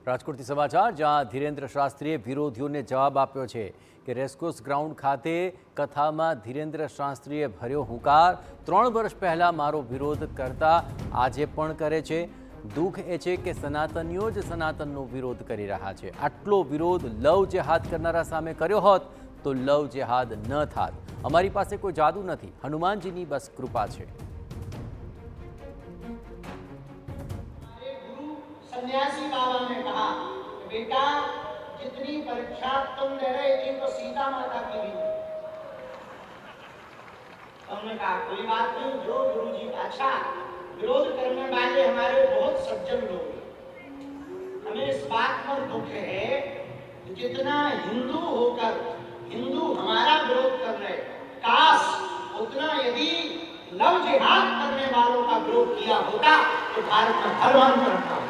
રાજકોટથી સમાચાર, જ્યાં ધીરેન્દ્ર શાસ્ત્રીએ વિરોધીઓને જવાબ આપ્યો છે કે રેસકોર્સ ગ્રાઉન્ડ ખાતે કથામાં ધીરેન્દ્ર શાસ્ત્રીએ ભર્યો હુંકાર 3 વર્ષ પહેલા મારો વિરોધ કરતા આજે પણ કરે છે। દુઃખ એ છે કે સનાતનીઓ જ સનાતનનો વિરોધ કરી રહ્યા છે। આટલો વિરોધ લવ જેહાદ કરનારા સામે કર્યો હોત તો લવ જેહાદ ન થાત। અમારી પાસે કોઈ જાદુ નથી, હનુમાનજીની બસ કૃપા છે। सन्यासी बाबा ने कहा बेटा जितनी परीक्षा तुम ले रहे थी तो सीता माता की भी। हमने कहा कोई बात नहीं, जो गुरु जी अच्छा विरोध करने वाले हमारे बहुत सज्जन लोग हैं। हमें इस बात पर दुख है कि जितना हिंदू होकर हिंदू हमारा विरोध कर रहे, काश उतना यदि लव जिहाद करने वालों का विरोध किया होता तो भारत में धर्मांतरण होता।